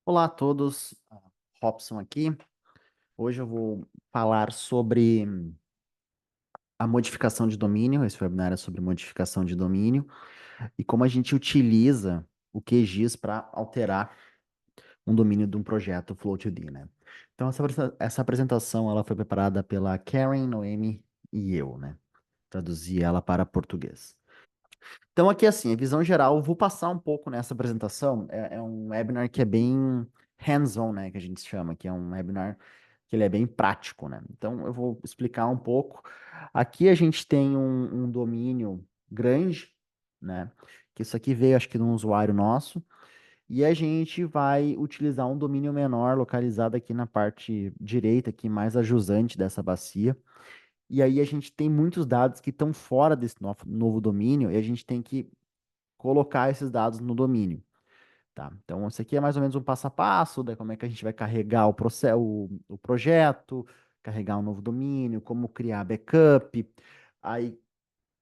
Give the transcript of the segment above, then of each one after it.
Olá a todos, Robson aqui. Hoje eu vou falar sobre a modificação de domínio. Esse webinar é sobre modificação de domínio e como a gente utiliza o QGIS para alterar um domínio de um projeto Flow2D, né? Então, essa apresentação ela foi preparada pela Karen, Noemi e eu, né? Traduzi ela para português. Então, aqui assim, a visão geral, eu vou passar um pouco nessa apresentação. É um webinar que é bem hands-on, né? Que a gente chama, que é um webinar que ele é bem prático, né? Então, eu vou explicar um pouco. Aqui a gente tem um domínio grande, né? Que isso aqui veio, acho que, de um usuário nosso. E a gente vai utilizar um domínio menor localizado aqui na parte direita, aqui mais a jusante dessa bacia. E aí a gente tem muitos dados que estão fora desse novo domínio e a gente tem que colocar esses dados no domínio, tá? Então, isso aqui é mais ou menos um passo a passo, de como é que a gente vai carregar o projeto, carregar um novo domínio, como criar backup, aí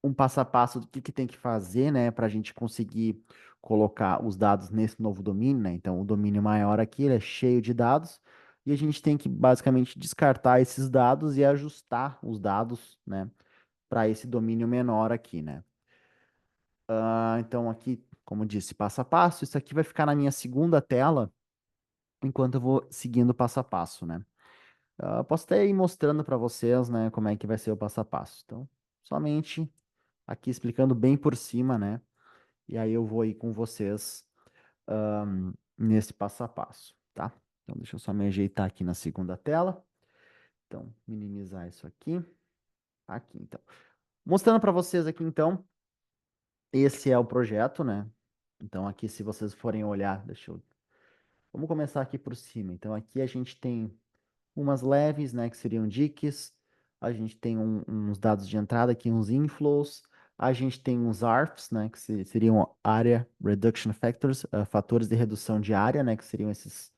um passo a passo do que tem que fazer, né, para a gente conseguir colocar os dados nesse novo domínio, né? Então, o domínio maior aqui, ele é cheio de dados, e a gente tem que basicamente descartar esses dados e ajustar os dados, né, para esse domínio menor aqui, né? Então, aqui, como disse, passo a passo. Isso aqui vai ficar na minha segunda tela, enquanto eu vou seguindo passo a passo, né? Posso até ir mostrando para vocês, né, como é que vai ser o passo a passo. Então, somente aqui explicando bem por cima, né? E aí eu vou ir com vocês, nesse passo a passo, tá? Então, deixa eu só me ajeitar aqui na segunda tela. Então, minimizar isso aqui. Aqui, então. Mostrando para vocês aqui, então, esse é o projeto, né? Então, aqui, se vocês forem olhar, vamos começar aqui por cima. Então, aqui a gente tem umas leves, né, que seriam diques. A gente tem uns dados de entrada aqui, uns inflows. A gente tem uns ARFs, né, que seriam Area Reduction Factors, fatores de redução de área, né, que seriam esses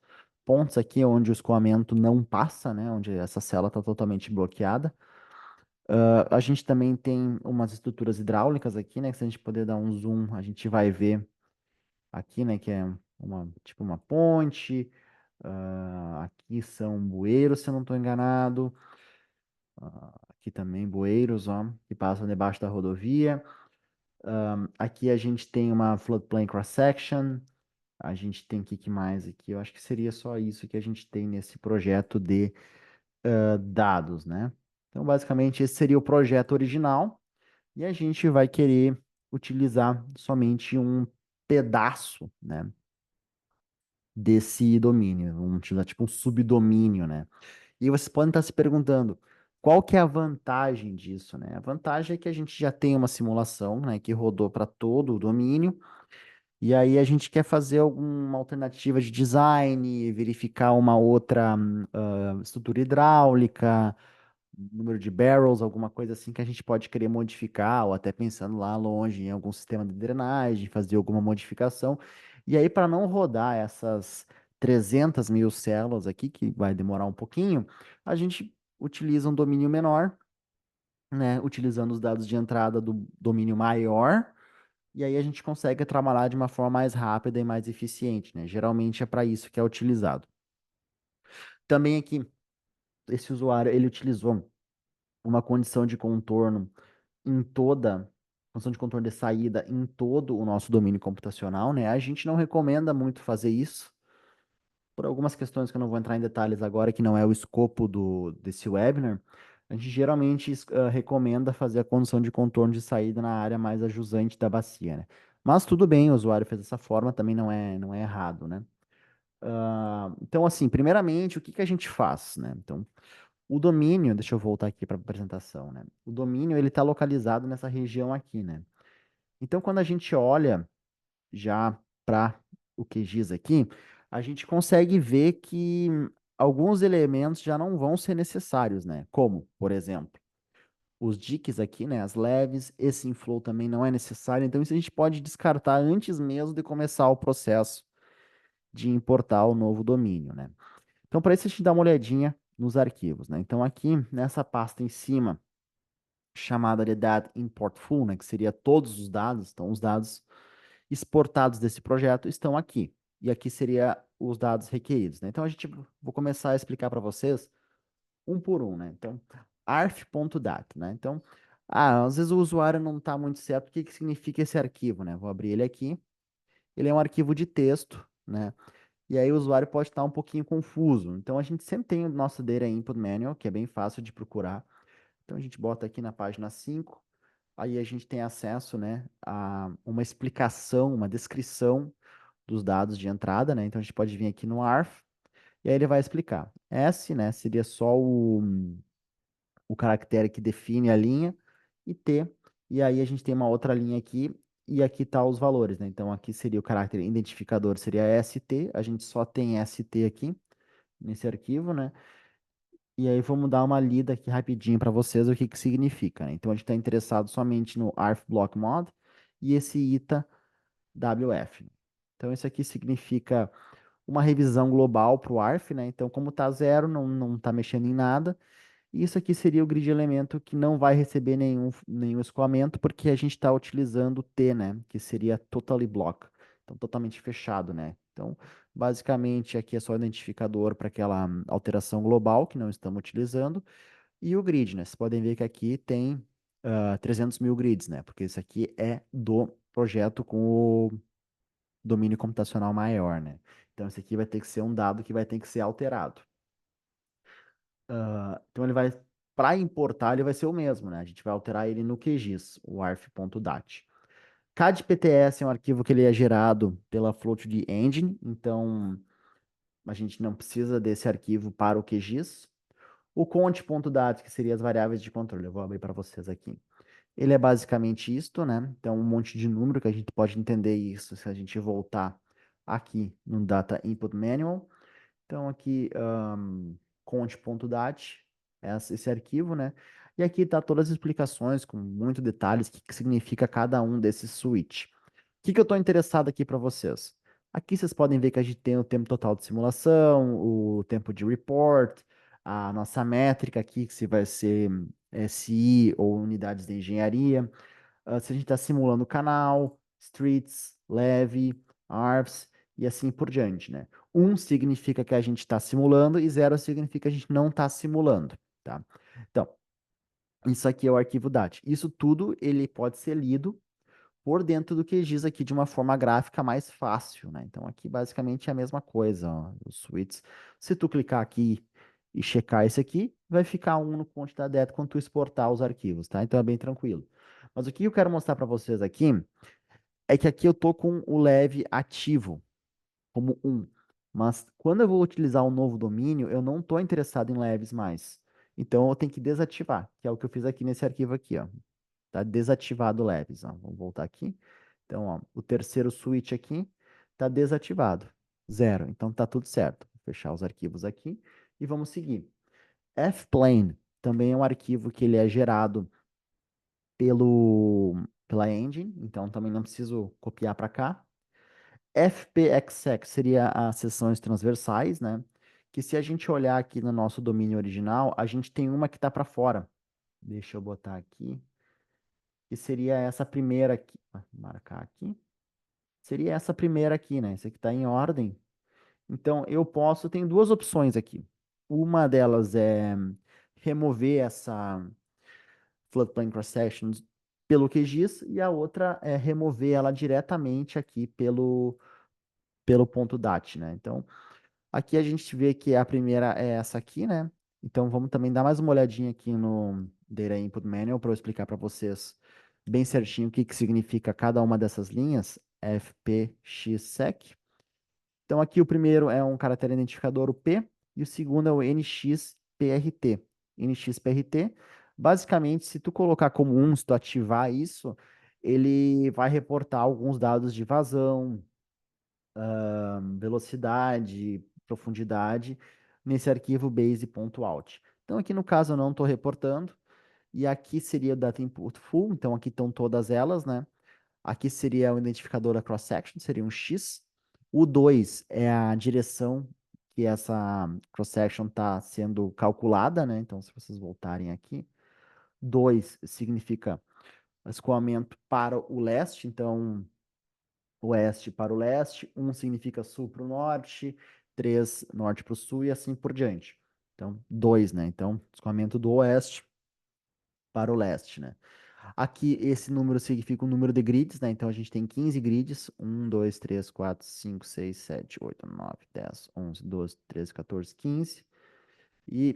pontos aqui onde o escoamento não passa, né, onde essa célula está totalmente bloqueada. A gente também tem umas estruturas hidráulicas aqui, né, que se a gente poder dar um zoom, a gente vai ver aqui, né, que é tipo uma ponte. Aqui são bueiros, se eu não estou enganado. Aqui também bueiros, ó, que passam debaixo da rodovia. Aqui a gente tem uma floodplain cross-section. A gente tem que mais aqui? Eu acho que seria só isso que a gente tem nesse projeto de dados, né? Então, basicamente, esse seria o projeto original. E a gente vai querer utilizar somente um pedaço, né, desse domínio. Vamos utilizar tipo um subdomínio, né? E vocês podem estar se perguntando, qual que é a vantagem disso, né? A vantagem é que a gente já tem uma simulação, né, que rodou para todo o domínio, e aí a gente quer fazer alguma alternativa de design, verificar uma outra estrutura hidráulica, número de barrels, alguma coisa assim que a gente pode querer modificar, ou até pensando lá longe em algum sistema de drenagem, fazer alguma modificação. E aí, para não rodar essas 300 mil células aqui, que vai demorar um pouquinho, a gente utiliza um domínio menor, né? Utilizando os dados de entrada do domínio maior. E aí a gente consegue trabalhar de uma forma mais rápida e mais eficiente, né? Geralmente é para isso que é utilizado. Também aqui, esse usuário, ele utilizou uma condição de contorno em toda, função de controle de saída em todo o nosso domínio computacional, né? A gente não recomenda muito fazer isso, por algumas questões que eu não vou entrar em detalhes agora, que não é o escopo desse webinar. A gente geralmente recomenda fazer a condição de contorno de saída na área mais ajusante da bacia, né? Mas tudo bem, o usuário fez dessa forma, também não é errado, né? Então, assim, primeiramente, o que que a gente faz, né? Então, o domínio, deixa eu voltar aqui para a apresentação, né? O domínio, ele está localizado nessa região aqui, né? Então, quando a gente olha já para o QGIS aqui, a gente consegue ver que alguns elementos já não vão ser necessários, né? Como, por exemplo, os diques aqui, né? As leves, esse inflow também não é necessário. Então, isso a gente pode descartar antes mesmo de começar o processo de importar o novo domínio, né? Então, para isso, a gente dá uma olhadinha nos arquivos, né? Então, aqui nessa pasta em cima, chamada de Data Import Full, né, que seria todos os dados, então os dados exportados desse projeto estão aqui. e aqui seria os dados requeridos, né? Então a gente vou começar a explicar para vocês um por um, né? Então, arf.dat, né? Então, às vezes o usuário não está muito certo o que que significa esse arquivo, né? Vou abrir ele aqui. Ele é um arquivo de texto, né? E aí o usuário pode estar um pouquinho confuso. Então a gente sempre tem o nosso Data Input Manual, que é bem fácil de procurar. Então a gente bota aqui na página 5, aí a gente tem acesso, né, a uma explicação, uma descrição dos dados de entrada, né? Então a gente pode vir aqui no ARF, e aí ele vai explicar. S, né, seria só o caractere que define a linha, e T, e aí a gente tem uma outra linha aqui, e aqui tá os valores, né? Então aqui seria o caráter identificador, seria ST, a gente só tem ST aqui, nesse arquivo, né? E aí vamos dar uma lida aqui rapidinho para vocês o que que significa, né? Então a gente está interessado somente no arf block mod e esse ita wf. Então isso aqui significa uma revisão global para o arf, né? Então como tá zero, não tá mexendo em nada. E isso aqui seria o grid elemento que não vai receber nenhum escoamento, porque a gente está utilizando o T, né? Que seria totally block. Então, totalmente fechado, né? Então, basicamente, aqui é só o identificador para aquela alteração global que não estamos utilizando. E o grid, né? Vocês podem ver que aqui tem 300 mil grids, né? Porque isso aqui é do projeto com o domínio computacional maior, né? Então, esse aqui vai ter que ser um dado que vai ter que ser alterado. Então ele vai, para importar, ele vai ser o mesmo, né? A gente vai alterar ele no QGIS, o arf.dat. CAD-PTS é um arquivo que ele é gerado pela Float Engine, então a gente não precisa desse arquivo para o QGIS. O cont.dat, que seria as variáveis de controle, eu vou abrir para vocês aqui. Ele é basicamente isto, né? Então um monte de número que a gente pode entender isso se a gente voltar aqui no Data Input Manual. Então, aqui, conte.dat, esse arquivo, né? E aqui está todas as explicações com muito detalhes, o que significa cada um desses switch. O que eu estou interessado aqui para vocês? Aqui vocês podem ver que a gente tem o tempo total de simulação, o tempo de report, a nossa métrica aqui, que se vai ser SI ou unidades de engenharia, se a gente está simulando o canal, streets, levee, arfs e assim por diante, né? Um significa que a gente está simulando e zero significa que a gente não está simulando, tá? Então, isso aqui é o arquivo DAT. Isso tudo ele pode ser lido por dentro do QGIS aqui de uma forma gráfica mais fácil, né? Então aqui basicamente é a mesma coisa, ó, os suítes. Se tu clicar aqui e checar esse aqui, vai ficar um no ponto da data quando tu exportar os arquivos, tá? Então é bem tranquilo. Mas o que eu quero mostrar para vocês aqui é que aqui eu tô com o leve ativo como um. Mas quando eu vou utilizar um novo domínio, eu não estou interessado em leves mais. Então eu tenho que desativar, que é o que eu fiz aqui nesse arquivo aqui, ó. Tá desativado leves, ó. Vamos voltar aqui. Então, ó, o terceiro switch aqui tá desativado. Zero. Então tá tudo certo. Vou fechar os arquivos aqui e vamos seguir. Fplane também é um arquivo que ele é gerado pela engine, então também não preciso copiar para cá. FPXX seria as seções transversais, né? Que se a gente olhar aqui no nosso domínio original, a gente tem uma que está para fora. Deixa eu botar aqui. Que seria essa primeira aqui. Marcar aqui. Seria essa primeira aqui, né? Essa aqui está em ordem. Então, eu posso, tem duas opções aqui. Uma delas é remover essa floodplain cross sections pelo QGIS e a outra é remover ela diretamente aqui pelo ponto DAT, né? Então, aqui a gente vê que a primeira é essa aqui, né? Então vamos também dar mais uma olhadinha aqui no Data Input Manual para eu explicar para vocês bem certinho o que que significa cada uma dessas linhas, FPXSec. Então aqui o primeiro é um caractere identificador, o P, e o segundo é o NXPRT. NXPRT, basicamente, se tu colocar como um, se tu ativar isso, ele vai reportar alguns dados de vazão, velocidade, profundidade, nesse arquivo base.out. Então, aqui no caso, eu não estou reportando, e aqui seria o data input full, então aqui estão todas elas, né? Aqui seria o identificador da cross-section, seria um X. O 2 é a direção que essa cross-section está sendo calculada, né? Então, se vocês voltarem aqui, 2 significa escoamento para o leste, então oeste para o leste, 1 significa sul para o norte, 3 norte para o sul e assim por diante. Então, 2, né? Então, escoamento do oeste para o leste, né? Aqui, esse número significa o número de grids, né? Então, a gente tem 15 grids. 1, 2, 3, 4, 5, 6, 7, 8, 9, 10, 11, 12, 13, 14, 15. E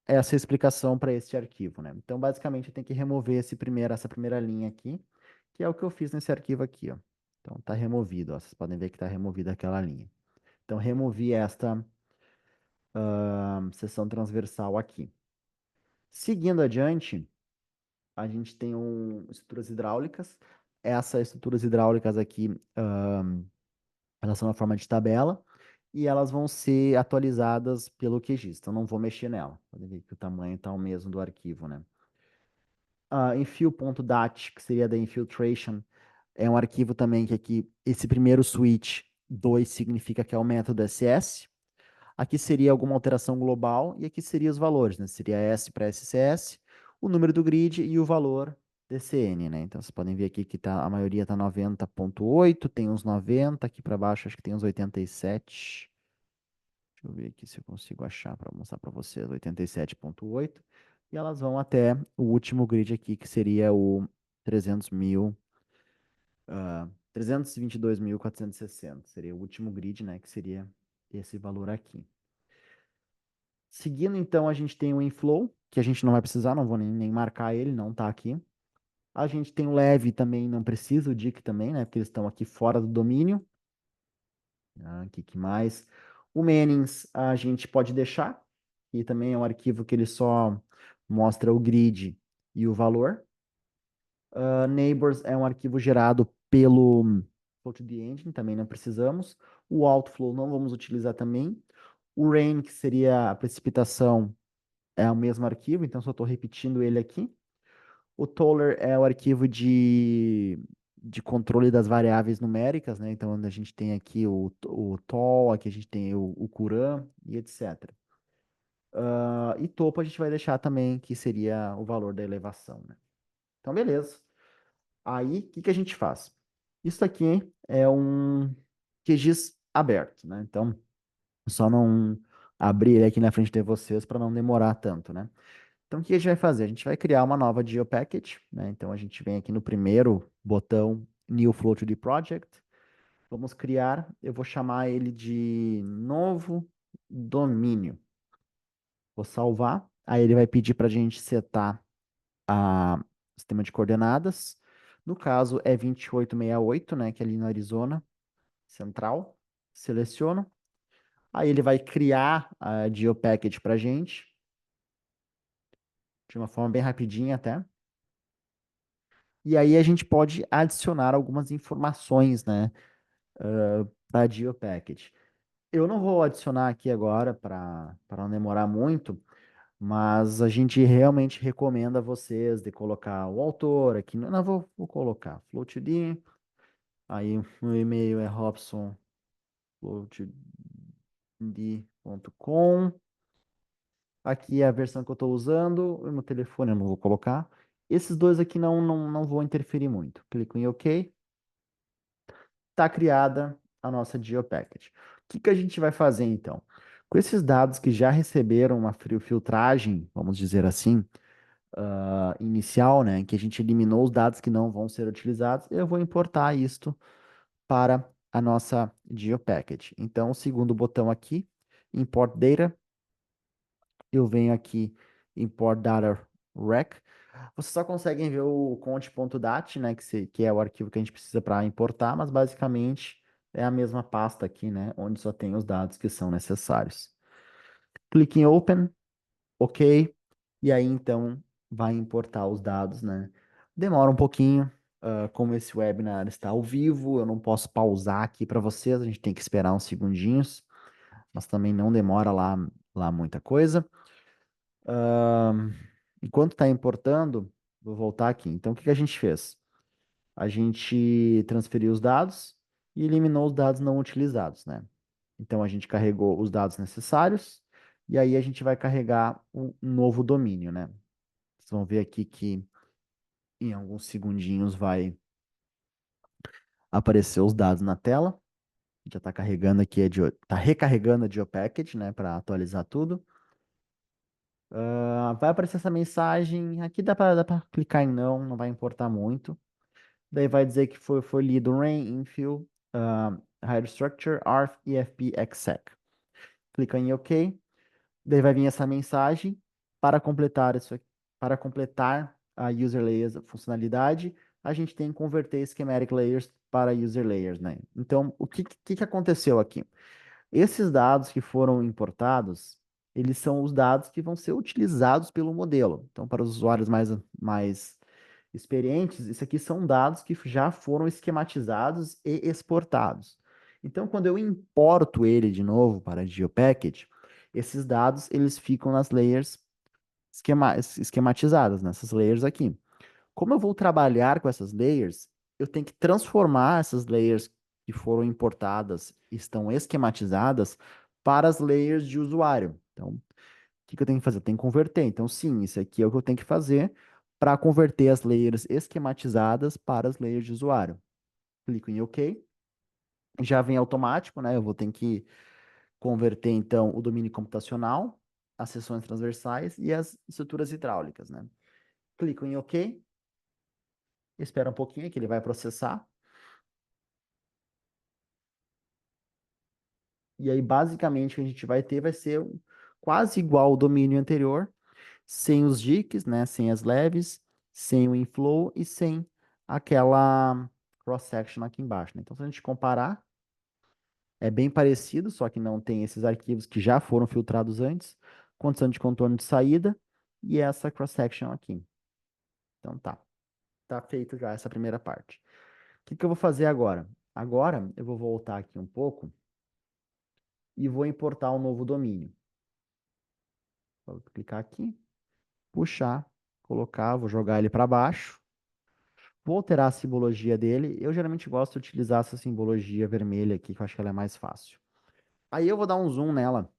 essa é a explicação para esse arquivo, né? Então, basicamente, eu tenho que remover essa primeira linha aqui, que é o que eu fiz nesse arquivo aqui, ó. Então, tá removido, ó. Vocês podem ver que tá removida aquela linha. Então, removi esta seção transversal aqui. Seguindo adiante, a gente tem estruturas hidráulicas. Essas estruturas hidráulicas aqui, elas são na forma de tabela e elas vão ser atualizadas pelo QGIS. Então, não vou mexer nela. Pode ver que o tamanho está o mesmo do arquivo, né? Infill.dat, que seria da infiltration, é um arquivo também que aqui, esse primeiro switch 2 significa que é o método SS. Aqui seria alguma alteração global e aqui seria os valores, né? Seria S para SCS, o número do grid e o valor DCN, né? Então vocês podem ver aqui que a maioria está 90.8, tem uns 90, aqui para baixo acho que tem uns 87. Deixa eu ver aqui se eu consigo achar para mostrar para vocês, 87.8. E elas vão até o último grid aqui, que seria o 300 mil, 322.460. Seria o último grid, né? Que seria esse valor aqui. Seguindo, então, a gente tem o inflow, que a gente não vai precisar, não vou nem marcar ele, não tá aqui. A gente tem o leve também, não precisa, o dic também, né? Porque eles estão aqui fora do domínio. Aqui que mais? O Mannings a gente pode deixar, e também é um arquivo que ele só mostra o grid e o valor. Neighbors é um arquivo gerado pelo Flow2D Engine, também não precisamos. O Outflow não vamos utilizar também. O Rain, que seria a precipitação, é o mesmo arquivo, então só estou repetindo ele aqui. O Toller é o arquivo de controle das variáveis numéricas, né? Então, a gente tem aqui o tol, aqui a gente tem o curam e etc. E topo a gente vai deixar também, que seria o valor da elevação, né? Então, beleza. Aí, o que que a gente faz? Isso aqui é um QGIS aberto, né? Então, só não abrir ele aqui na frente de vocês para não demorar tanto, né? Então, o que a gente vai fazer? A gente vai criar uma nova GeoPackage, né? Então, a gente vem aqui no primeiro botão New Flow2D Project. Vamos criar, eu vou chamar ele de novo domínio. Vou salvar. Aí ele vai pedir para a gente setar o sistema de coordenadas. No caso, é 2868, né? Que é ali no Arizona Central. Seleciono. Aí ele vai criar a GeoPackage para a gente, de uma forma bem rapidinha até. E aí a gente pode adicionar algumas informações, né, da GeoPackage. Eu não vou adicionar aqui agora para não demorar muito, mas a gente realmente recomenda a vocês de colocar o autor aqui. Não, vou colocar Flow2D, aí o e-mail é robson.flow2d.com. Aqui é a versão que eu estou usando, o meu telefone eu não vou colocar. Esses dois aqui não vou interferir muito. Clico em OK. Está criada a nossa GeoPackage. O que que a gente vai fazer então? Com esses dados que já receberam uma filtragem, vamos dizer assim, inicial, né, que a gente eliminou os dados que não vão ser utilizados, eu vou importar isto para a nossa GeoPackage. Então, o segundo botão aqui, Import Data, eu venho aqui, Import Data Rec. Vocês só conseguem ver o conte.dat, né, que é o arquivo que a gente precisa para importar, mas basicamente é a mesma pasta aqui, né, onde só tem os dados que são necessários. Clique em Open, OK, e aí então vai importar os dados, né. Demora um pouquinho, como esse webinar está ao vivo, eu não posso pausar aqui para vocês, a gente tem que esperar uns segundinhos, mas também não demora lá muita coisa. Enquanto está importando, vou voltar aqui. Então, o que que a gente fez? A gente transferiu os dados e eliminou os dados não utilizados, né? Então, a gente carregou os dados necessários e aí a gente vai carregar um novo domínio, né? Vocês vão ver aqui que em alguns segundinhos vai Apareceu os dados na tela. Já está carregando aqui, tá recarregando a GeoPackage, né, para atualizar tudo. Vai aparecer essa mensagem. Aqui dá para clicar em não, não vai importar muito. Daí vai dizer que foi lido Rain, Infill, Hide Structure, ARF, EFP, exec. Clica em OK. Daí vai vir essa mensagem para completar isso aqui, para completar a user layers funcionalidade, a gente tem que converter schematic layers para user layers, né? Então, o que aconteceu aqui? Esses dados que foram importados, eles são os dados que vão ser utilizados pelo modelo. Então, para os usuários mais experientes, isso aqui são dados que já foram esquematizados e exportados. Então, quando eu importo ele de novo para a GeoPackage, esses dados eles ficam nas layers esquematizadas, nessas layers aqui. Como eu vou trabalhar com essas layers, eu tenho que transformar essas layers que foram importadas, estão esquematizadas, para as layers de usuário. Então, o que eu tenho que fazer? Eu tenho que converter. Então, sim, isso aqui é o que eu tenho que fazer para converter as layers esquematizadas para as layers de usuário. Clico em OK. Já vem automático, né? Eu vou ter que converter, então, o domínio computacional, as seções transversais e as estruturas hidráulicas, né? Clico em OK. Espera um pouquinho que ele vai processar. E aí, basicamente, o que a gente vai ter vai ser quase igual ao domínio anterior, sem os diques, né? Sem as leves, sem o inflow e sem aquela cross-section aqui embaixo, né? Então, se a gente comparar, é bem parecido, só que não tem esses arquivos que já foram filtrados antes, condição de contorno de saída e essa cross-section aqui. Então, tá feito já essa primeira parte. O que que eu vou fazer agora? Agora, eu vou voltar aqui um pouco e vou importar um novo domínio. Vou clicar aqui, puxar, colocar, vou jogar ele para baixo. Vou alterar a simbologia dele. Eu geralmente gosto de utilizar essa simbologia vermelha aqui, que eu acho que ela é mais fácil. Aí eu vou dar um zoom nela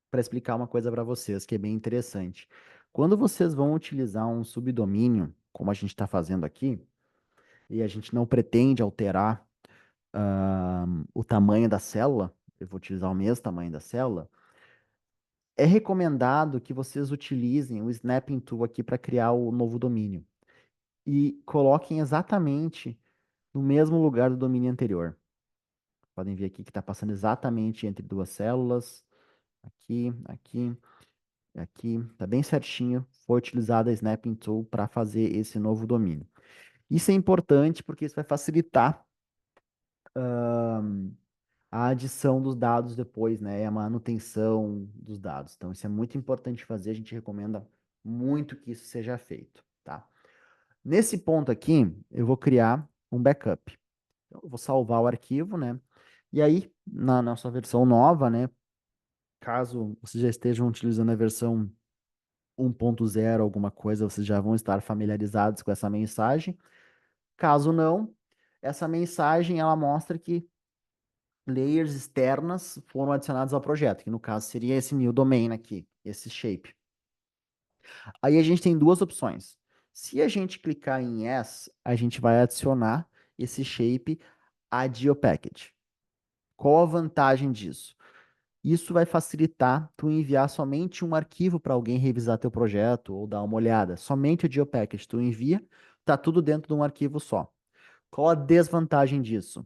para explicar uma coisa para vocês que é bem interessante. Quando vocês vão utilizar um subdomínio, como a gente está fazendo aqui, e a gente não pretende alterar o tamanho da célula, eu vou utilizar o mesmo tamanho da célula, é recomendado que vocês utilizem o Snapping Tool aqui para criar o novo domínio e coloquem exatamente no mesmo lugar do domínio anterior. Podem ver aqui que está passando exatamente entre duas células, aqui, aqui, aqui, está bem certinho. Foi utilizada a Snapping Tool para fazer esse novo domínio. Isso é importante porque isso vai facilitar a adição dos dados depois, né? E a manutenção dos dados. Então, isso é muito importante fazer. A gente recomenda muito que isso seja feito, tá? Nesse ponto aqui, eu vou criar um backup. Então, eu vou salvar o arquivo, né? E aí, na nossa versão nova, né? Caso vocês já estejam utilizando a versão 1.0, alguma coisa, vocês já vão estar familiarizados com essa mensagem. Caso não, essa mensagem ela mostra que layers externas foram adicionadas ao projeto, que no caso seria esse new domain aqui, esse shape. Aí a gente tem duas opções. Se a gente clicar em Yes, a gente vai adicionar esse shape à GeoPackage. Qual a vantagem disso? Isso vai facilitar tu enviar somente um arquivo para alguém revisar teu projeto ou dar uma olhada. Somente o GeoPackage tu envia, tá tudo dentro de um arquivo só. Qual a desvantagem disso?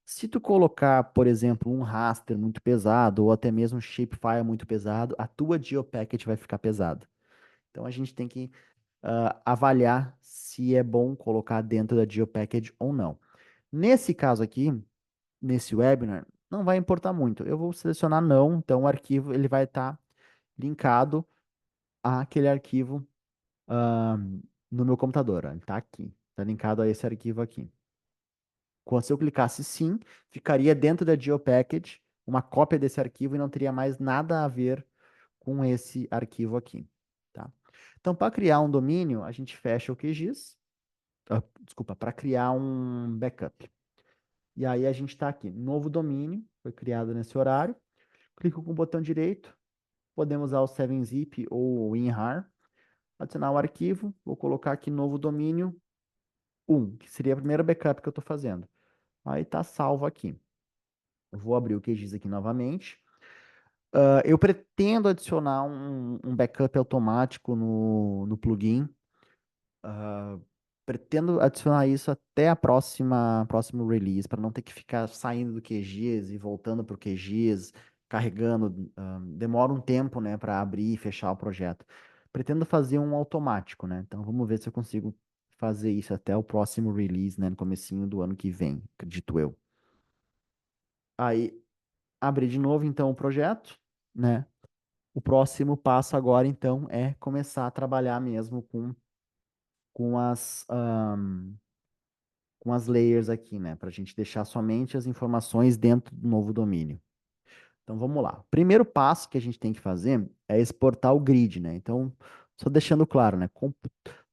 Se tu colocar, por exemplo, um raster muito pesado ou até mesmo um shapefile muito pesado, a tua GeoPackage vai ficar pesada. Então a gente tem que avaliar se é bom colocar dentro da GeoPackage ou não. Nesse caso aqui, nesse webinar, não vai importar muito. Eu vou selecionar não, então o arquivo ele vai estar linkado àquele arquivo ah, no meu computador. Ó. Ele está aqui, está linkado a esse arquivo aqui. Quando se eu clicasse sim, ficaria dentro da GeoPackage uma cópia desse arquivo e não teria mais nada a ver com esse arquivo aqui, tá? Então, para criar um domínio, a gente fecha o QGIS, desculpa, para criar um backup. E aí a gente está aqui, novo domínio, foi criado nesse horário. Clico com o botão direito, podemos usar o 7-zip ou o WinRAR, adicionar o arquivo, vou colocar aqui novo domínio 1, que seria a primeira backup que eu estou fazendo. Aí tá salvo aqui. Eu vou abrir o QGIS aqui novamente. Eu pretendo adicionar um backup automático no plugin. Ah, Pretendo adicionar isso até a próximo release, para não ter que ficar saindo do QGIS e voltando para o QGIS, carregando. Demora um tempo, né, para abrir e fechar o projeto. Pretendo fazer um automático, né? Então vamos ver se eu consigo fazer isso até o próximo release, né, no comecinho do ano que vem, acredito eu. Aí, abrir de novo, então, o projeto, né? O próximo passo agora, então, é começar a trabalhar mesmo com com as layers aqui, né? Para a gente deixar somente as informações dentro do novo domínio. Então vamos lá. Primeiro passo que a gente tem que fazer é exportar o grid, né? Então, só deixando claro, né?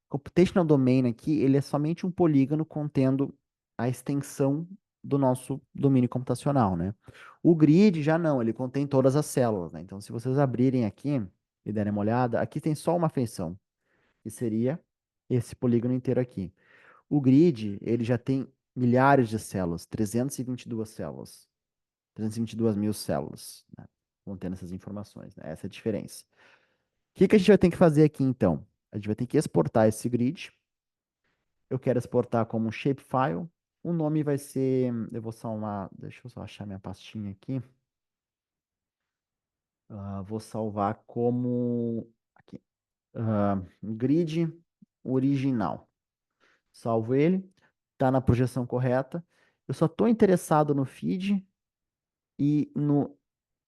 Computational Domain aqui, ele é somente um polígono contendo a extensão do nosso domínio computacional, né? O grid já não, ele contém todas as células, né? Então, se vocês abrirem aqui e derem uma olhada, aqui tem só uma feição, que seria esse polígono inteiro aqui. O grid, ele já tem milhares de células, 322 células, 322 mil células, né, contendo essas informações, né? Essa é a diferença. O que que a gente vai ter que fazer aqui, então? A gente vai ter que exportar esse grid. Eu quero exportar como um shapefile. O nome vai ser, eu vou salvar, deixa eu só achar minha pastinha aqui. Vou salvar como, aqui, grid original. Salvo ele, está na projeção correta. Eu só estou interessado no feed e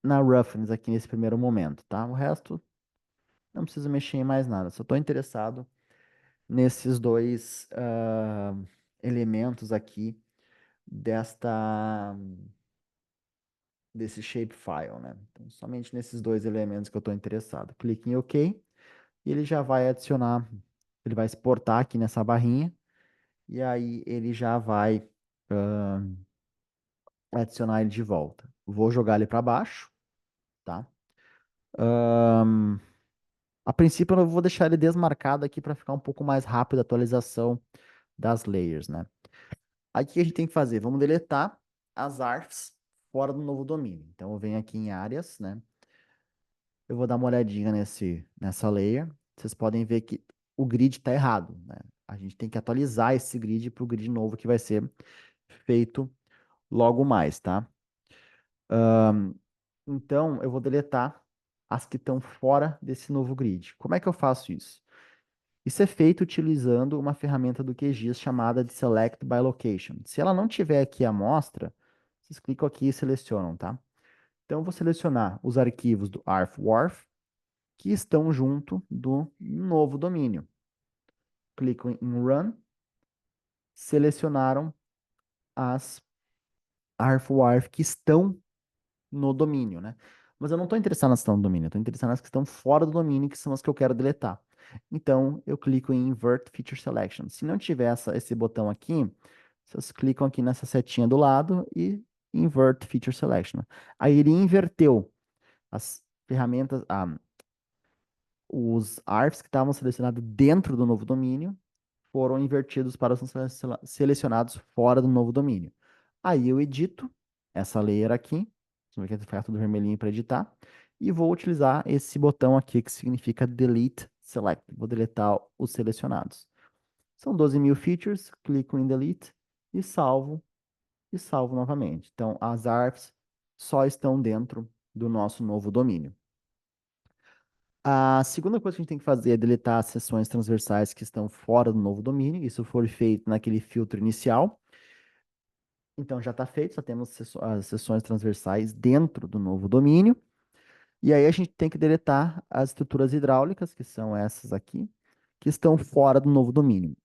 na reference aqui nesse primeiro momento, tá? O resto não preciso mexer em mais nada. Só estou interessado nesses dois elementos aqui desta desse shapefile, né? Então, somente nesses dois elementos que eu estou interessado. Clique em OK e ele já vai adicionar, ele vai exportar aqui nessa barrinha e aí ele já vai adicionar ele de volta. Vou jogar ele para baixo, tá? Ahn, a princípio eu vou deixar ele desmarcado aqui para ficar um pouco mais rápido a atualização das layers, né? Aí o que a gente tem que fazer? Vamos deletar as arfs fora do novo domínio. Então eu venho aqui em áreas, né? Eu vou dar uma olhadinha nessa layer. Vocês podem ver que o grid está errado, né? A gente tem que atualizar esse grid para o grid novo que vai ser feito logo mais, tá? Então, eu vou deletar as que estão fora desse novo grid. Como é que eu faço isso? Isso é feito utilizando uma ferramenta do QGIS chamada de Select by Location. Se ela não tiver aqui a amostra, vocês clicam aqui e selecionam, tá? Então, eu vou selecionar os arquivos do ArfWarf que estão junto do novo domínio. Clico em Run, selecionaram as ArfWarf que estão no domínio, né? Mas eu não estou interessado nas que estão no domínio, eu estou interessado nas que estão fora do domínio, que são as que eu quero deletar. Então, eu clico em Invert Feature Selection. Se não tiver esse botão aqui, vocês clicam aqui nessa setinha do lado e Invert Feature Selection. Aí ele inverteu as ferramentas, os ARFs que estavam selecionados dentro do novo domínio foram invertidos para os selecionados fora do novo domínio. Aí eu edito essa layer aqui, você vai ficar tudo vermelhinho para editar, e vou utilizar esse botão aqui que significa Delete Select. Vou deletar os selecionados. São 12 mil features, clico em Delete e salvo novamente. Então, as ARFs só estão dentro do nosso novo domínio. A segunda coisa que a gente tem que fazer é deletar as seções transversais que estão fora do novo domínio. Isso foi feito naquele filtro inicial. Então já está feito, só temos as seções transversais dentro do novo domínio. E aí a gente tem que deletar as estruturas hidráulicas, que são essas aqui, que estão fora do novo domínio.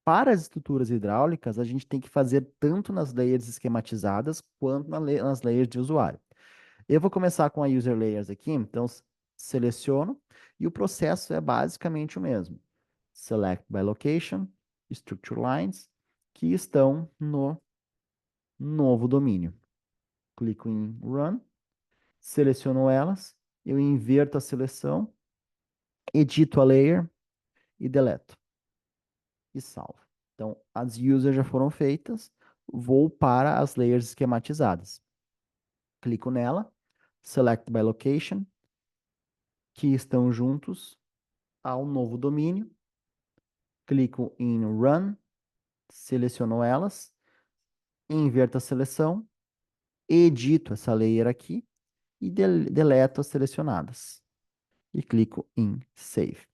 Para as estruturas hidráulicas, a gente tem que fazer tanto nas layers esquematizadas quanto nas layers de usuário. Eu vou começar com a user layers aqui, então seleciono e o processo é basicamente o mesmo. Select by location, structure lines, que estão no novo domínio. Clico em Run, seleciono elas, eu inverto a seleção, edito a layer e deleto. E salvo. Então, as users já foram feitas, vou para as layers esquematizadas. Clico nela, Select by Location, que estão juntos ao novo domínio. Clico em Run, seleciono elas, inverto a seleção, edito essa layer aqui e deleto as selecionadas. E clico em Save.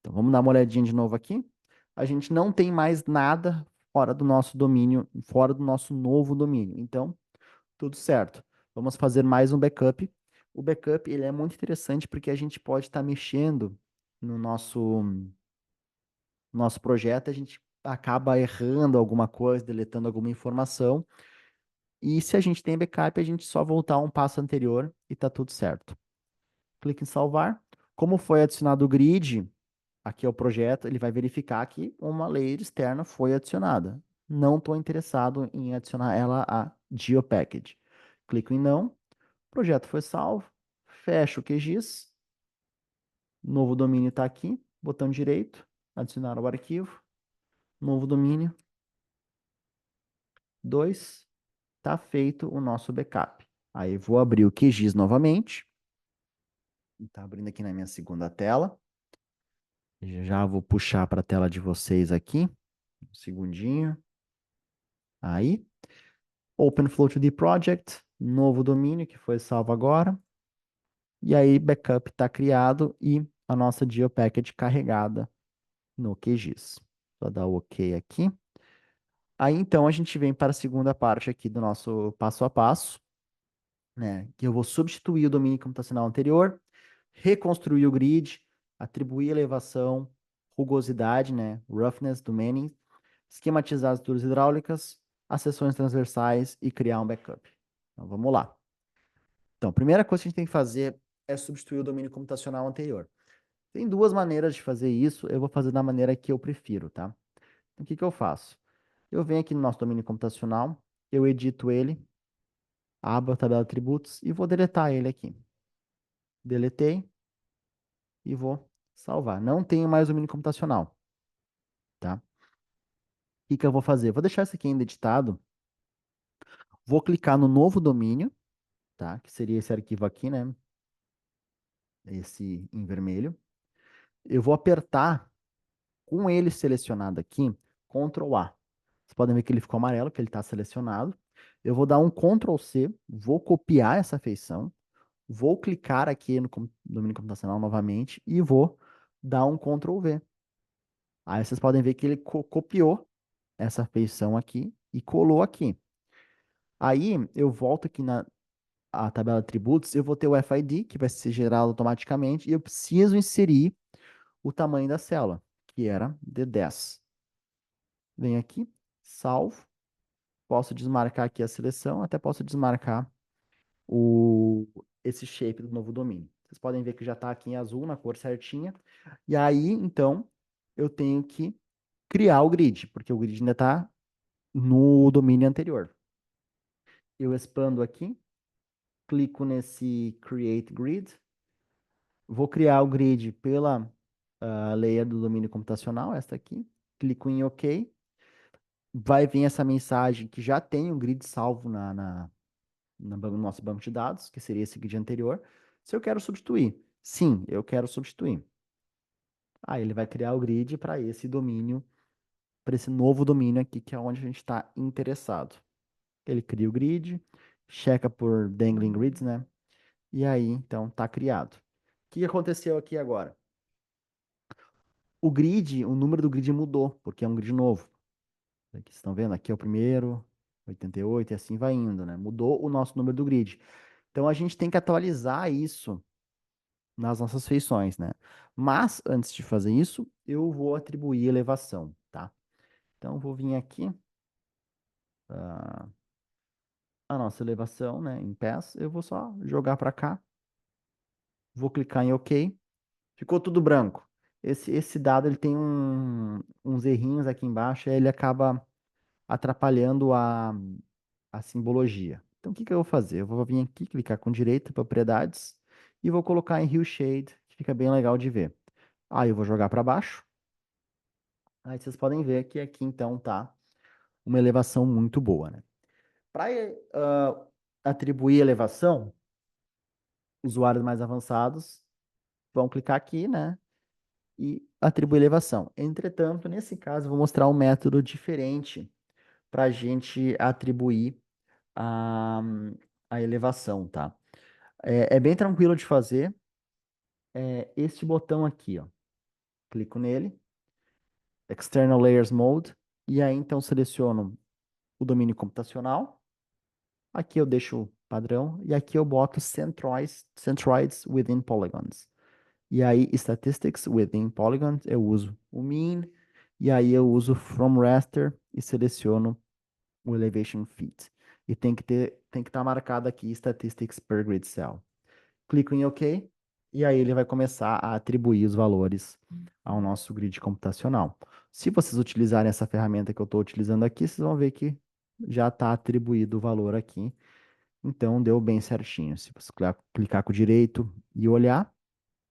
Então vamos dar uma olhadinha de novo aqui. A gente não tem mais nada fora do nosso domínio, fora do nosso novo domínio. Então, tudo certo. Vamos fazer mais um backup. O backup, ele é muito interessante porque a gente pode estar mexendo no nosso projeto, a gente acaba errando alguma coisa, deletando alguma informação. E se a gente tem backup, a gente só voltar um passo anterior e tá tudo certo. Clique em salvar. Como foi adicionado o grid, aqui é o projeto, ele vai verificar que uma layer externa foi adicionada. Não estou interessado em adicionar ela a GeoPackage. Clico em não, o projeto foi salvo, fecho o QGIS, novo domínio está aqui, botão direito, adicionar ao arquivo, novo domínio, 2, está feito o nosso backup. Aí vou abrir o QGIS novamente, está abrindo aqui na minha segunda tela, já vou puxar para a tela de vocês aqui, um segundinho, aí. OpenFlow2D Project, novo domínio que foi salvo agora. E aí, backup está criado e a nossa GeoPackage carregada no QGIS. Vou dar o OK aqui. Aí, então, a gente vem para a segunda parte aqui do nosso passo a passo, né? Que eu vou substituir o domínio computacional anterior, reconstruir o grid, atribuir elevação, rugosidade, né? Roughness do Manning, esquematizar as estruturas hidráulicas, as seções transversais e criar um backup. Então, vamos lá. Então, a primeira coisa que a gente tem que fazer é substituir o domínio computacional anterior. Tem duas maneiras de fazer isso, eu vou fazer da maneira que eu prefiro, tá? Então, o que que eu faço? Eu venho aqui no nosso domínio computacional, eu edito ele, abro a tabela de atributos e vou deletar ele aqui. Deletei e vou salvar. Não tenho mais domínio computacional, tá? O que que eu vou fazer? Vou deixar isso aqui ainda editado, vou clicar no novo domínio, tá? Que seria esse arquivo aqui, né? Esse em vermelho. Eu vou apertar com ele selecionado aqui, Ctrl A. Vocês podem ver que ele ficou amarelo, que ele está selecionado. Eu vou dar um Ctrl C, vou copiar essa feição, vou clicar aqui no domínio computacional novamente e vou dar um Ctrl V. Aí vocês podem ver que ele copiou essa feição aqui e colou aqui. Aí eu volto aqui na tabela de atributos, eu vou ter o FID, que vai ser gerado automaticamente, e eu preciso inserir o tamanho da célula, que era de 10. Venho aqui, salvo, posso desmarcar aqui a seleção, até posso desmarcar esse shape do novo domínio. Vocês podem ver que já está aqui em azul, na cor certinha. E aí, então, eu tenho que criar o grid, porque o grid ainda está no domínio anterior. Eu expando aqui, clico nesse Create Grid, vou criar o grid pela layer do domínio computacional, esta aqui, clico em OK, vai vir essa mensagem que já tem um grid salvo no nosso banco de dados, que seria esse grid anterior. Se eu quero substituir, sim, eu quero substituir. Aí ele vai criar o grid para esse domínio, para esse novo domínio aqui, que é onde a gente está interessado. Ele cria o grid, checa por dangling grids, né? E aí, então, está criado. O que aconteceu aqui agora? O grid, o número do grid mudou, porque é um grid novo. Aqui, vocês estão vendo? Aqui é o primeiro, 88, e assim vai indo, né? Mudou o nosso número do grid. Então, a gente tem que atualizar isso nas nossas feições, né? Mas, antes de fazer isso, eu vou atribuir elevação, tá? Então, vou vir aqui, a nossa elevação, né, em pés, eu vou só jogar para cá, vou clicar em OK, ficou tudo branco. Esse dado, ele tem uns errinhos aqui embaixo, e ele acaba atrapalhando a simbologia. Então, o que que eu vou fazer? Eu vou vir aqui, clicar com direita, propriedades, e vou colocar em Hue Shade, que fica bem legal de ver. Aí eu vou jogar para baixo. Aí vocês podem ver que aqui então tá uma elevação muito boa, né? Para atribuir elevação, usuários mais avançados vão clicar aqui, né? E atribuir elevação. Entretanto, nesse caso, eu vou mostrar um método diferente para a gente atribuir a, a elevação, tá? É bem tranquilo de fazer. É este botão aqui, ó. Clico nele, External Layers Mode, e aí então seleciono o domínio computacional. Aqui eu deixo padrão, e aqui eu boto centroids within polygons. E aí, Statistics within polygons, eu uso o mean, e aí eu uso from raster e seleciono o elevation fit. E tem que estar marcado aqui Statistics per grid cell. Clico em OK, e aí ele vai começar a atribuir os valores ao nosso grid computacional. Se vocês utilizarem essa ferramenta que eu estou utilizando aqui, vocês vão ver que já está atribuído o valor aqui. Então, deu bem certinho. Se você clicar com o direito e olhar,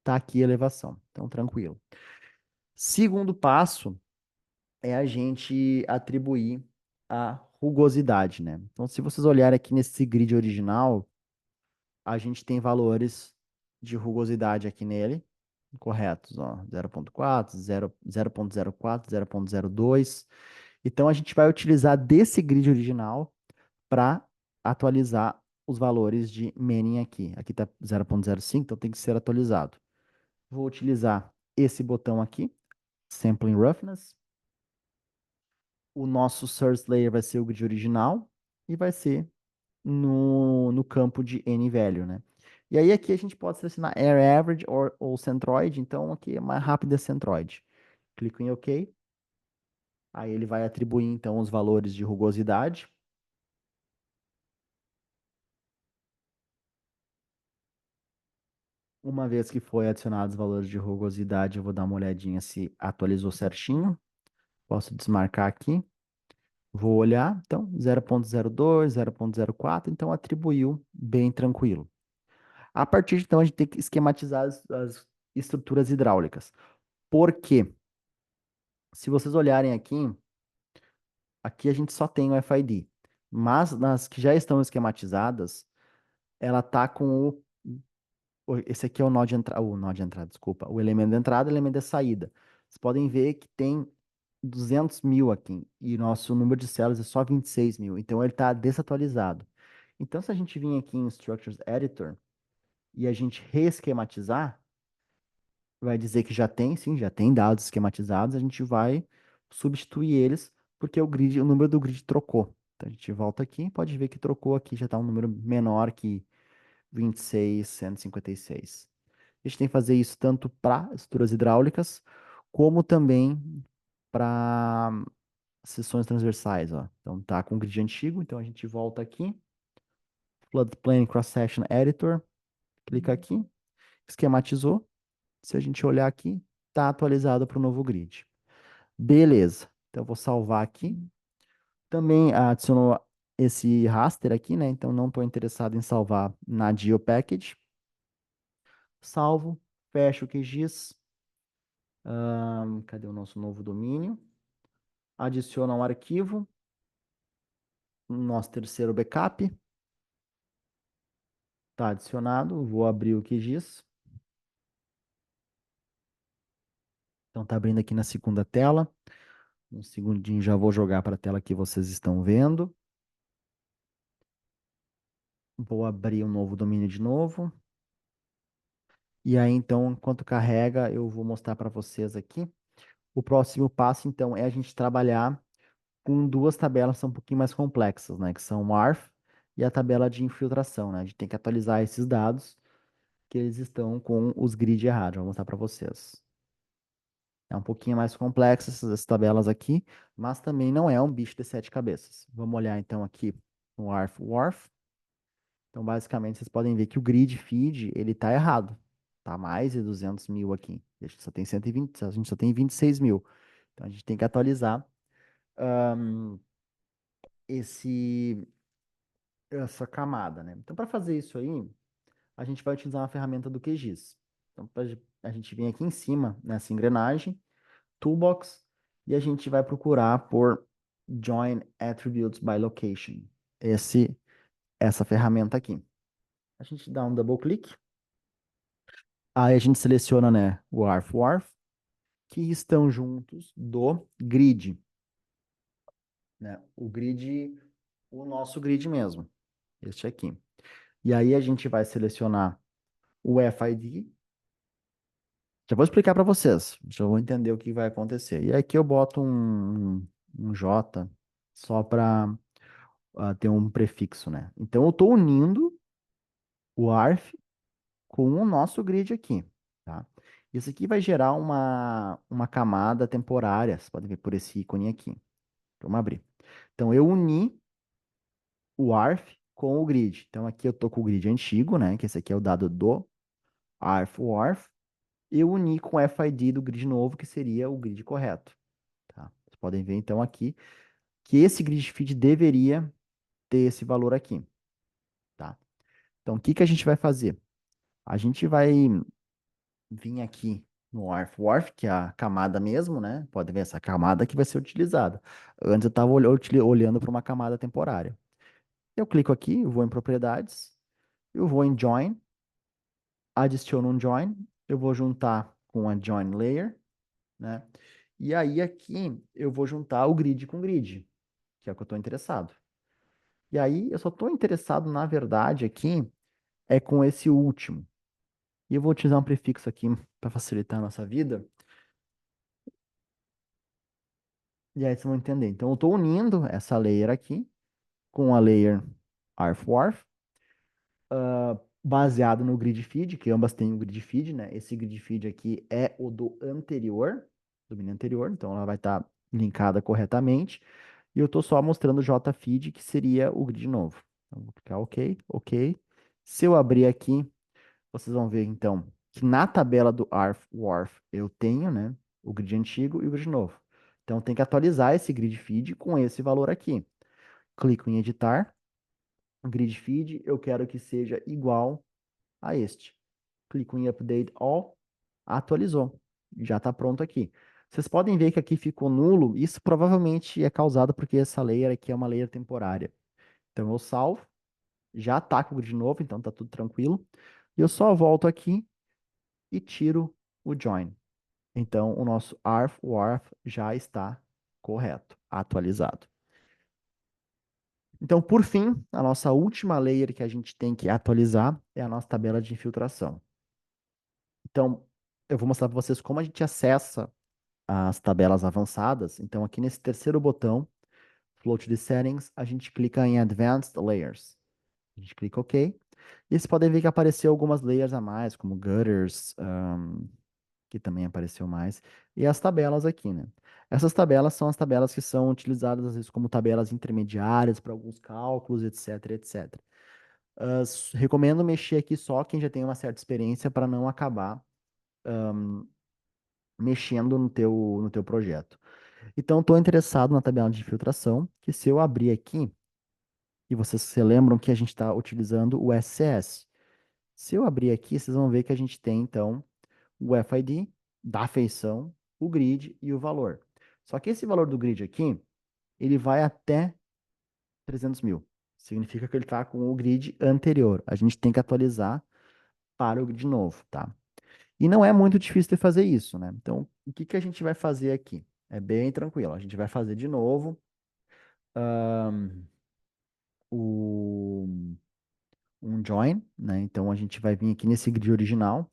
tá aqui a elevação. Então, tranquilo. Segundo passo é a gente atribuir a rugosidade, né? Então, se vocês olharem aqui nesse grid original, a gente tem valores de rugosidade aqui nele, corretos, ó, 0,4, 0,04, 0,02. Então, a gente vai utilizar desse grid original para atualizar os valores de Manning aqui. Aqui está 0,05, então tem que ser atualizado. Vou utilizar esse botão aqui, Sampling Roughness. O nosso source layer vai ser o grid original e vai ser no campo de N-value, né? E aí aqui a gente pode selecionar Air Average ou Centroid, então aqui é mais rápido é Centroid. Clico em OK. Aí ele vai atribuir então os valores de rugosidade. Uma vez que foi adicionados os valores de rugosidade, eu vou dar uma olhadinha se atualizou certinho. Posso desmarcar aqui. Vou olhar, então, 0,02, 0,04, então atribuiu bem tranquilo. A partir de então, a gente tem que esquematizar as estruturas hidráulicas. Por quê? Se vocês olharem aqui a gente só tem o FID. Mas nas que já estão esquematizadas, ela tá com esse aqui é o nó de entrada, desculpa, o elemento de entrada e o elemento de saída. Vocês podem ver que tem 200 mil aqui, e nosso número de células é só 26 mil, então ele está desatualizado. Então, se a gente vir aqui em Structures Editor e a gente reesquematizar, vai dizer que já tem, sim, já tem dados esquematizados, a gente vai substituir eles, porque o número do grid trocou. Então, a gente volta aqui, pode ver que trocou aqui, já está um número menor que 26.156. A gente tem que fazer isso tanto para estruturas hidráulicas, como também para seções transversais, ó. Então tá com o grid antigo, então a gente volta aqui, Floodplain Cross Section Editor, clica aqui, esquematizou. Se a gente olhar aqui, tá atualizado para o novo grid. Beleza. Então eu vou salvar aqui. Também adicionou esse raster aqui, né? Então não estou interessado em salvar na GeoPackage. Salvo, fecho o QGIS. Cadê o nosso novo domínio? Adiciona um arquivo, nosso terceiro backup. Está adicionado, vou abrir o QGIS. Então está abrindo aqui na segunda tela. Um segundinho já vou jogar para a tela que vocês estão vendo. Vou abrir um novo domínio de novo. E aí, então, enquanto carrega, eu vou mostrar para vocês aqui. O próximo passo, então, é a gente trabalhar com duas tabelas que são um pouquinho mais complexas, né? Que são o ARF e a tabela de infiltração, né? A gente tem que atualizar esses dados, que eles estão com os grid errados. Vou mostrar para vocês. É um pouquinho mais complexo essas tabelas aqui, mas também não é um bicho de sete cabeças. Vamos olhar, então, aqui no ARF-WARF. Então, basicamente, vocês podem ver que o grid feed, ele tá errado. Tá mais de 200 mil aqui. A gente só tem 120, a gente só tem 26 mil. Então, a gente tem que atualizar esse, essa camada, né? Então, para fazer isso aí, a gente vai utilizar uma ferramenta do QGIS. Então, a gente vem aqui em cima, nessa engrenagem, Toolbox, e a gente vai procurar por Join Attributes by Location. Esse, essa ferramenta aqui. A gente dá um double click, aí a gente seleciona, né, o arf que estão juntos do grid, né? O grid, o nosso grid mesmo, este aqui. E aí a gente vai selecionar o FID. Já vou explicar para vocês, já vou entender o que vai acontecer. E aqui eu boto um J só para ter um prefixo, né? Então eu estou unindo o arf com o nosso grid aqui, tá? Isso aqui vai gerar uma camada temporária, vocês podem ver por esse ícone aqui. Vamos abrir. Então eu uni o arf com o grid. Então aqui eu tô com o grid antigo, né? Que esse aqui é o dado do arf. Eu uni com o FID do grid novo, que seria o grid correto, tá? Vocês podem ver então aqui que esse grid feed deveria ter esse valor aqui, tá? Então o que que a gente vai fazer? A gente vai vir aqui no arf, que é a camada mesmo, né? Pode ver essa camada que vai ser utilizada. Antes eu estava olhando para uma camada temporária. Eu clico aqui, eu vou em propriedades, eu vou em join, adiciono um join, eu vou juntar com a join layer, né? E aí aqui eu vou juntar o grid com grid, que é o que eu estou interessado. E aí eu só estou interessado, na verdade, aqui é com esse último. E eu vou utilizar um prefixo aqui para facilitar a nossa vida. E aí vocês vão entender. Então eu estou unindo essa layer aqui com a layer arf, baseado no grid feed, que ambas têm um grid feed, né? Esse grid feed aqui é o do anterior, do menu anterior, então ela vai estar linkada corretamente. E eu estou só mostrando o JFeed, que seria o grid novo. Então, vou clicar OK, OK. Se eu abrir aqui, vocês vão ver então que na tabela do arf eu tenho, né, o grid antigo e o grid novo. Então tem que atualizar esse grid feed com esse valor aqui. Clico em editar, grid feed, eu quero que seja igual a este. Clico em Update All, atualizou. Já está pronto aqui. Vocês podem ver que aqui ficou nulo. Isso provavelmente é causado porque essa layer aqui é uma layer temporária. Então eu salvo, já ataco o grid novo, então está tudo tranquilo. E eu só volto aqui e tiro o join. Então o nosso arf já está correto, atualizado. Então, por fim, a nossa última layer que a gente tem que atualizar é a nossa tabela de infiltração. Então, eu vou mostrar para vocês como a gente acessa as tabelas avançadas. Então, aqui nesse terceiro botão, Float the Settings, a gente clica em Advanced Layers. A gente clica OK. E vocês podem ver que apareceu algumas layers a mais, como Gutters, que também apareceu mais, e as tabelas aqui, né? Essas tabelas são as tabelas que são utilizadas, às vezes, como tabelas intermediárias para alguns cálculos, etc, etc. Recomendo mexer aqui só quem já tem uma certa experiência para não acabar mexendo no teu projeto. Então, estou interessado na tabela de filtração, que se eu abrir aqui, e vocês se lembram que a gente está utilizando o SCS. Se eu abrir aqui, vocês vão ver que a gente tem, então, o FID da feição, o grid e o valor. Só que esse valor do grid aqui, ele vai até 300 mil. Significa que ele está com o grid anterior. A gente tem que atualizar para o grid novo, tá? E não é muito difícil de fazer isso, né? Então, o que que a gente vai fazer aqui? É bem tranquilo. A gente vai fazer de novo o, um join, né? Então, a gente vai vir aqui nesse grid original.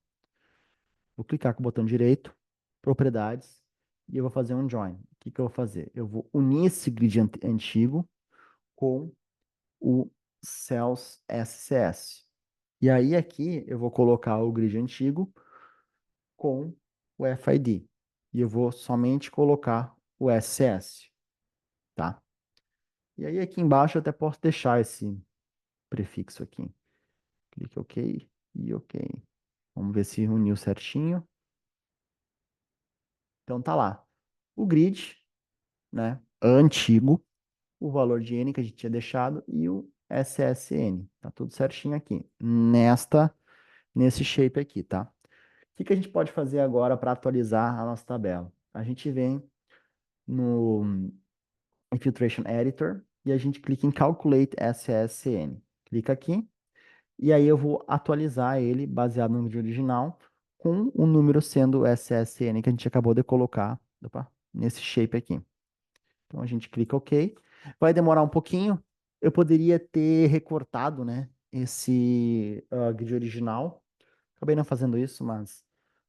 Vou clicar com o botão direito, propriedades, e eu vou fazer um join. O que que eu vou fazer? Eu vou unir esse grid antigo com o Cells SCS. E aí aqui eu vou colocar o grid antigo com o FID. E eu vou somente colocar o SCS, tá? E aí aqui embaixo eu até posso deixar esse prefixo aqui. Clique OK e OK. Vamos ver se uniu certinho. Então tá lá. O grid, né, antigo, o valor de N que a gente tinha deixado e o SSN. Tá tudo certinho aqui. Nesse shape aqui, tá? O que que a gente pode fazer agora para atualizar a nossa tabela? A gente vem no Infiltration Editor, e a gente clica em Calculate SSN. Clica aqui, e aí eu vou atualizar ele baseado no vídeo original, com o número sendo o SSN que a gente acabou de colocar, opa, nesse shape aqui. Então a gente clica OK. Vai demorar um pouquinho. Eu poderia ter recortado, né, esse grid original. Acabei não fazendo isso, mas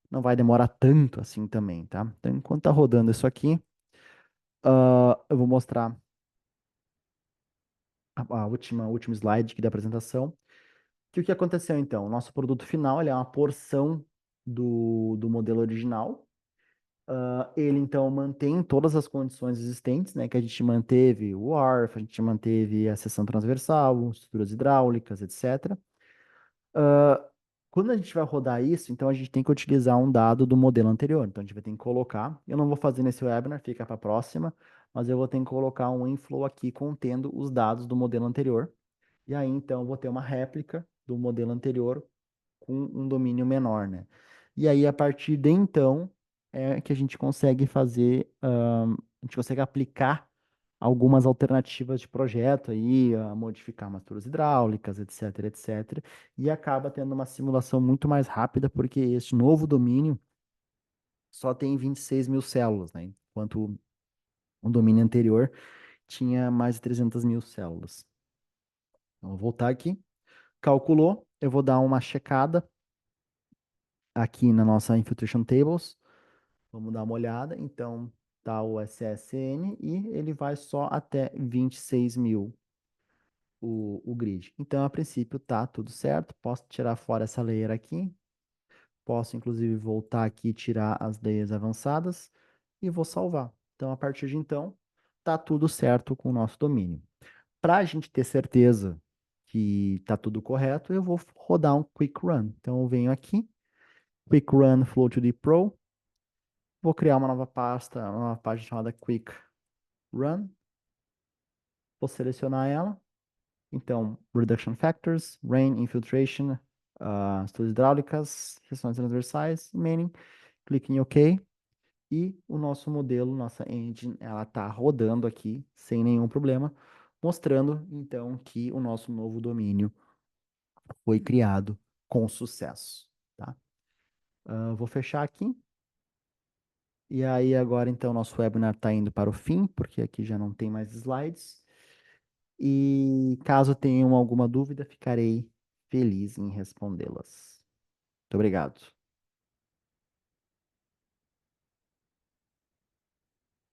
não vai demorar tanto assim também, tá? Então, enquanto tá rodando isso aqui, eu vou mostrar última slide aqui da apresentação. Que o que aconteceu então? O nosso produto final, ele é uma porção do modelo original. Ele então mantém todas as condições existentes, né? Que a gente manteve o ARF, a gente manteve a seção transversal, estruturas hidráulicas, etc. Ah, Quando a gente vai rodar isso, então a gente tem que utilizar um dado do modelo anterior. Então a gente vai ter que colocar. Eu não vou fazer nesse webinar, fica para a próxima, mas eu vou ter que colocar um inflow aqui contendo os dados do modelo anterior. E aí então eu vou ter uma réplica do modelo anterior com um domínio menor, né? E aí, a partir de então, é que a gente consegue fazer, a gente consegue aplicar algumas alternativas de projeto aí, modificar maturas hidráulicas, etc, etc, e acaba tendo uma simulação muito mais rápida, porque este novo domínio só tem 26 mil células, né? Enquanto o domínio anterior tinha mais de 300 mil células. Então, eu vou voltar aqui, calculou, eu vou dar uma checada aqui na nossa Infiltration Tables. Vamos dar uma olhada. Então, tá o SSN e ele vai só até 26 mil o grid. Então, a princípio, tá tudo certo. Posso tirar fora essa layer aqui. Posso, inclusive, voltar aqui e tirar as layers avançadas e vou salvar. Então, a partir de então, tá tudo certo com o nosso domínio. Para a gente ter certeza que tá tudo correto, eu vou rodar um Quick Run. Então, eu venho aqui, Quick Run Flow to the Pro. Vou criar uma nova pasta, uma nova página chamada Quick Run. Vou selecionar ela. Então, Reduction Factors, Rain, Infiltration, estudos hidráulicas, seções transversais, Remaining. Clique em OK. E o nosso modelo, nossa engine, ela está rodando aqui sem nenhum problema, mostrando então que o nosso novo domínio foi criado com sucesso, tá? Vou fechar aqui. E aí agora então nosso webinar está indo para o fim, porque aqui já não tem mais slides. E caso tenham alguma dúvida, ficarei feliz em respondê-las. Muito obrigado.